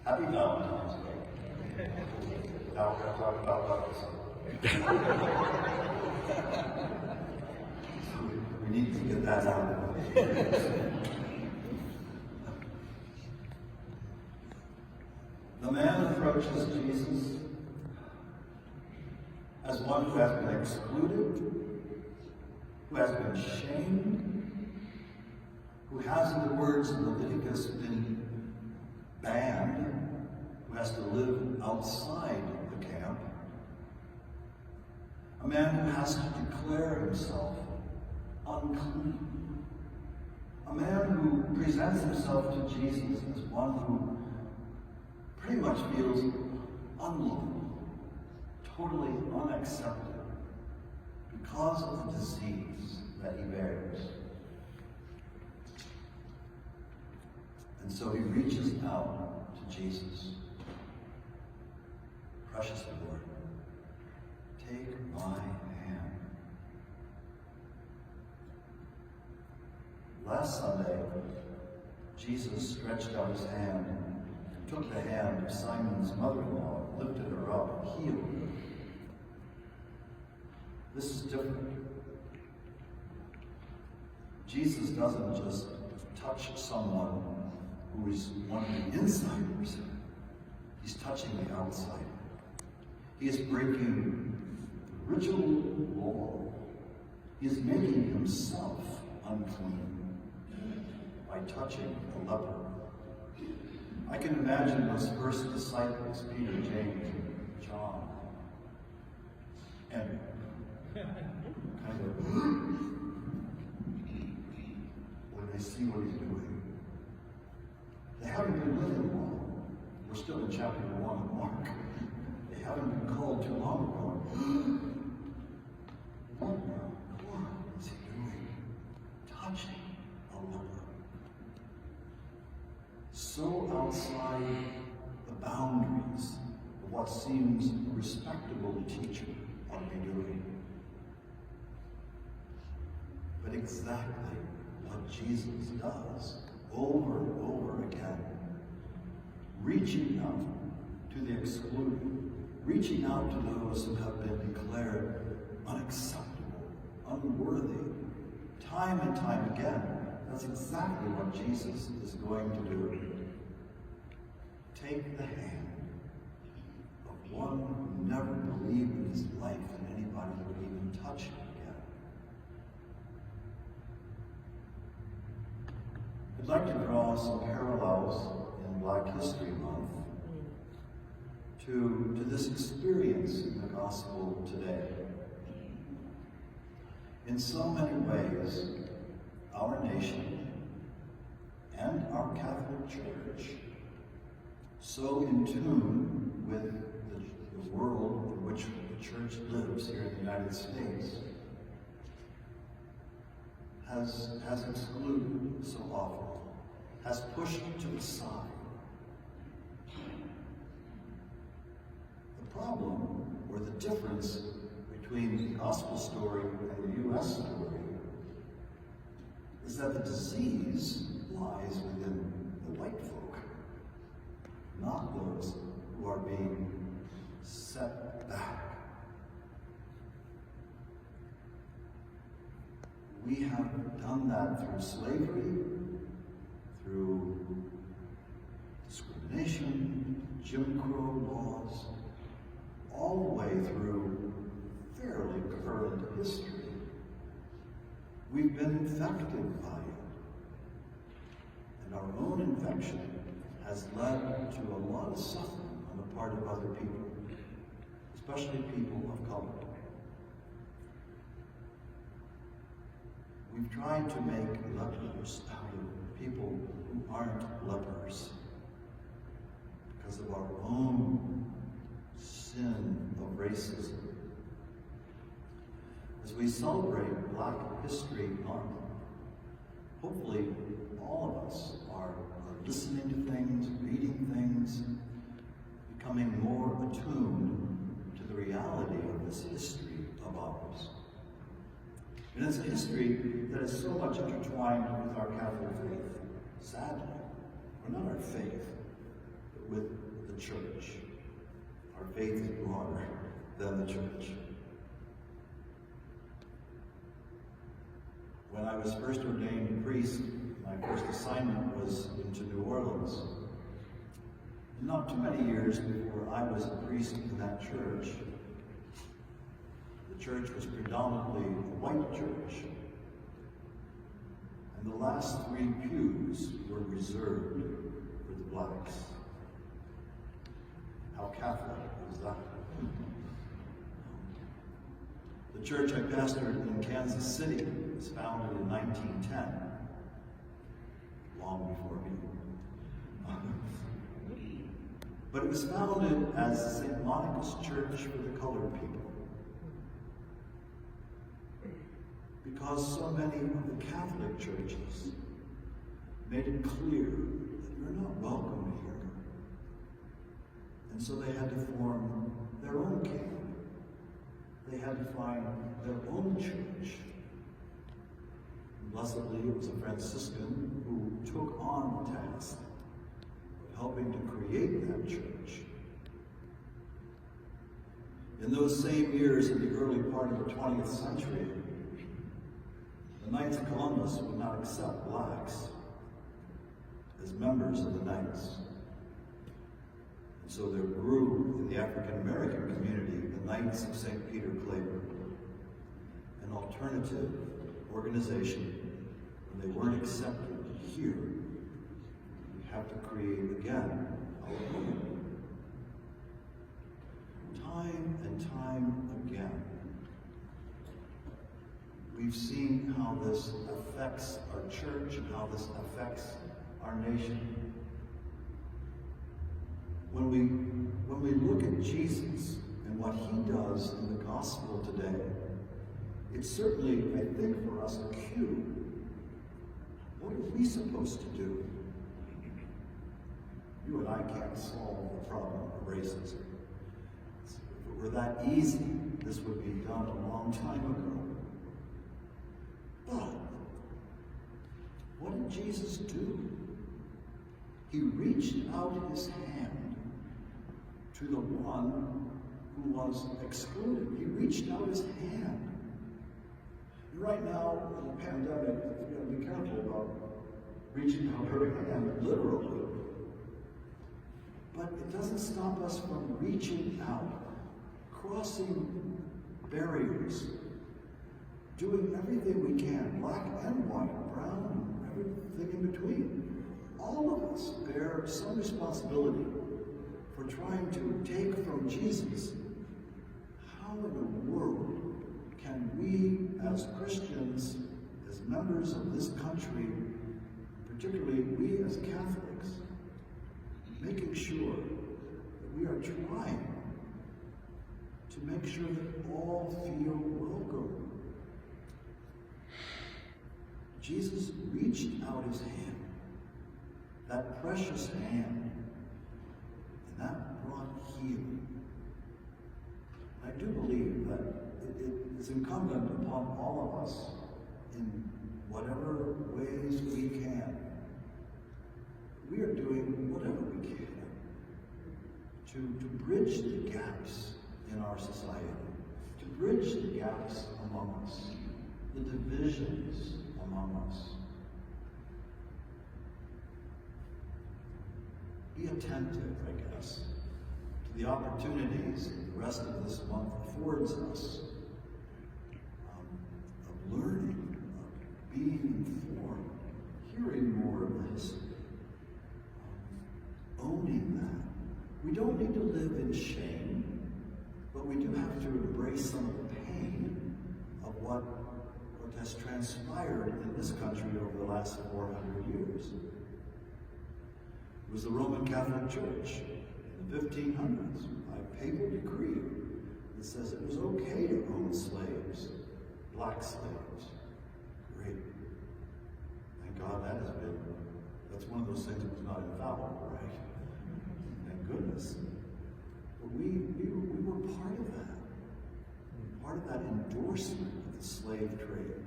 Happy Valentine's Day. Now we're going to talk about love. We need to get that out. The man approaches Jesus as one who has been excluded, who has been shamed, who has, in the words of Leviticus, been banned, who has to live outside the camp, a man who has to declare himself unclean, a man who presents himself to Jesus as one who pretty much feels unlovable, totally unaccepted because of the disease that he bears. And so he reaches out to Jesus. Precious Lord, take my hand. Last Sunday, Jesus stretched out his hand and took the hand of Simon's mother-in-law and lifted her up and healed her. This is different. Jesus doesn't just touch someone who is one of the insiders. He's touching the outsider. He is breaking the ritual law. He is making himself unclean by touching the leper. I can imagine those first disciples, Peter, James, and John, and kind of when they see what he's doing. They haven't been with him long. We're still in chapter 1 of Mark. They haven't been called too long ago. What is he doing? Touching a leper. So outside the boundaries of what seems a respectable teacher ought to be doing. But exactly what Jesus does over and over again, reaching out to the excluded, reaching out to those who have been declared unacceptable, unworthy, time and time again. That's exactly what Jesus is going to do. Take the hand of one who never believed in his life that anybody would even touch him again. I'd like to draw some parallels in Black History Month to this experience in the gospel today. In so many ways, our nation and our Catholic Church, so in tune with the world in which the Church lives here in the United States, has excluded so often, has pushed to the side. The problem, or the difference between the gospel story and the U.S. story, is that the disease lies within the white folk, not those who are being set back. We have done that through slavery, through discrimination, Jim Crow laws, all the way through fairly current history. We've been infected by it. And our own infection has led to a lot of suffering on the part of other people, especially people of color. We've tried to make lepers out of people who aren't lepers because of our own sin of racism. As we celebrate Black History Month, hopefully all of us are listening to things, reading things, becoming more attuned to the reality of this history of ours. And it's a history that is so much intertwined with our Catholic faith. Sadly, or not our faith, but with the church. Our faith is broader than the church. When I was first ordained priest, my first assignment was into New Orleans. And not too many years before I was a priest in that church, the church was predominantly a white church. And the last 3 pews were reserved for the blacks. How Catholic is that? The church I pastored in Kansas City was founded in 1910, long before me. But it was founded as St. Monica's Church for the Colored People, because so many of the Catholic churches made it clear that you're not welcome here. And so they had to form their own camp. They had to find their own church. And blessedly, it was a Franciscan who took on the task of helping to create that church. In those same years, in the early part of the 20th century, the Knights of Columbus would not accept blacks as members of the Knights. And so there grew in the African American community the Knights of St. Peter Claver, an alternative organization when they weren't accepted here. We have to create again our own. Time and time again, we've seen how this affects our church and how this affects our nation. When we look at Jesus and what he does in the gospel today, it's certainly, I think, for us a cue. What are we supposed to do? You and I can't solve the problem of racism. If it were that easy, this would be done a long time ago. But what did Jesus do? He reached out his hand to the one who was excluded. He reached out his hand. And right now, in the pandemic, you got to be careful about reaching out her hand, literally. But it doesn't stop us from reaching out, crossing barriers, doing everything we can, black and white, brown, everything in between. All of us bear some responsibility for trying to take from Jesus. How in the world can we, as Christians, as members of this country, particularly we as Catholics, making sure that we are trying to make sure that all feel welcome? Jesus reached out his hand, that precious hand, and that brought healing. I do believe that it is incumbent upon all of us, in whatever ways we can, we are doing whatever we can to bridge the gaps in our society, to bridge the gaps among us, the divisions among us. Be attentive, I guess, to the opportunities the rest of this month affords us of learning, of being informed, hearing more of the history, owning that. We don't need to live in shame, but we do have to embrace some of the pain of what has transpired in this country over the last 400 years. It was the Roman Catholic Church in the 1500s, by papal decree, that says it was okay to own slaves, black slaves. Great. Thank God that's one of those things that was not infallible, right? Thank goodness. But we were part of that endorsement of the slave trade.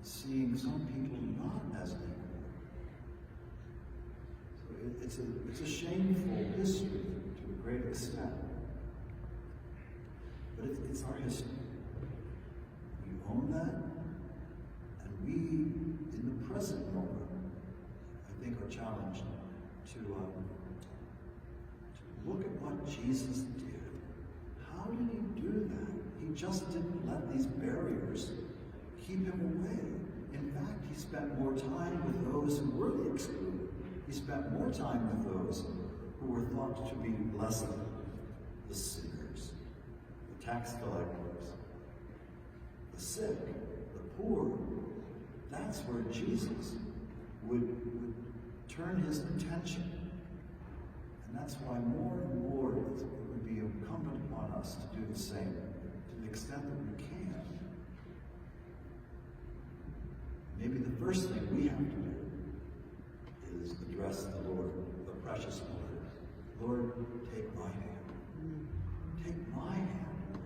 Seeing some people not as equal. So it's a shameful history to a great extent. But it's our history. We own that, and we, in the present moment, I think are challenged to look at what Jesus did. How did he do that? He just didn't let these barriers keep him away. In fact, he spent more time with those who were the excluded. He spent more time with those who were thought to be lesser, the sinners, the tax collectors, the sick, the poor. That's where Jesus would turn his attention. And that's why more and more it would be incumbent upon us to do the same, to the extent that we can. Maybe the first thing we have to do is address the Lord, the precious Lord. Lord, take my hand. Take my hand,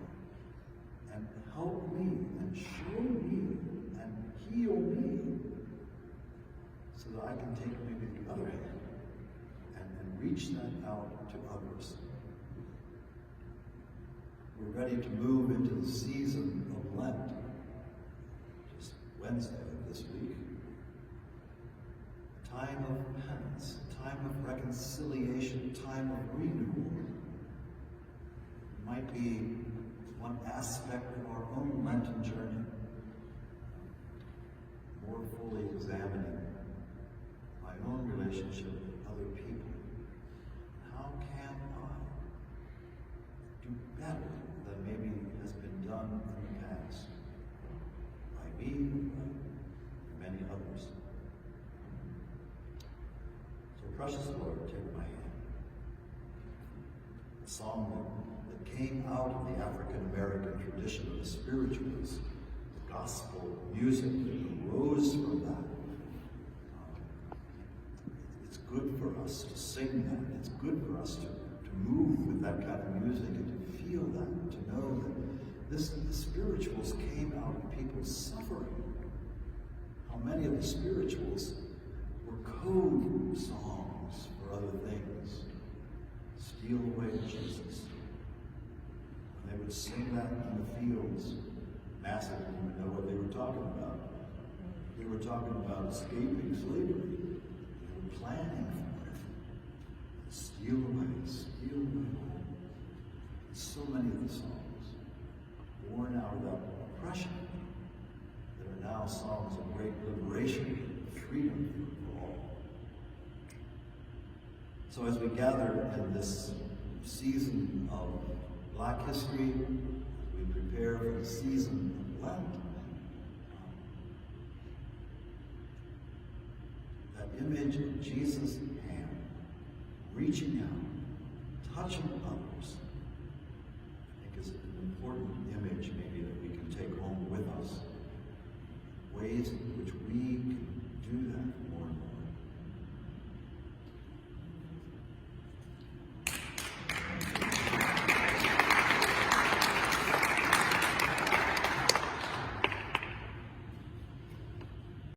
and help me, and show me, and heal me, so that I can take maybe the other hand and reach that out to others. We're ready to move into the season of Lent. Just Wednesday of this week. A time of penance, a time of reconciliation, a time of renewal. It might be one aspect of our own Lenten journey, more fully examining my own relationship with other people. How can I do better than maybe has been done in the past by me and many others? So, precious Lord, take my hand. A song that came out of the African-American tradition of the spirituals, the gospel music that arose from that. It's good for us to sing that. It's good for us to move with that kind of music and to feel that, to know that the spirituals came out of people's suffering. How many of the spirituals were code songs for other things. Steal away Jesus. And they would sing that in the fields. Massive didn't even know what they were talking about. They were talking about escaping slavery. They were planning for it. Steal away, steal away. So many of the songs born out of that oppression that are now songs of great liberation, freedom for all. So as we gather in this season of Black history, we prepare for the season of Lent, that image of Jesus' hand, reaching out, touching others, I think is an important image maybe that we can take home with us. Ways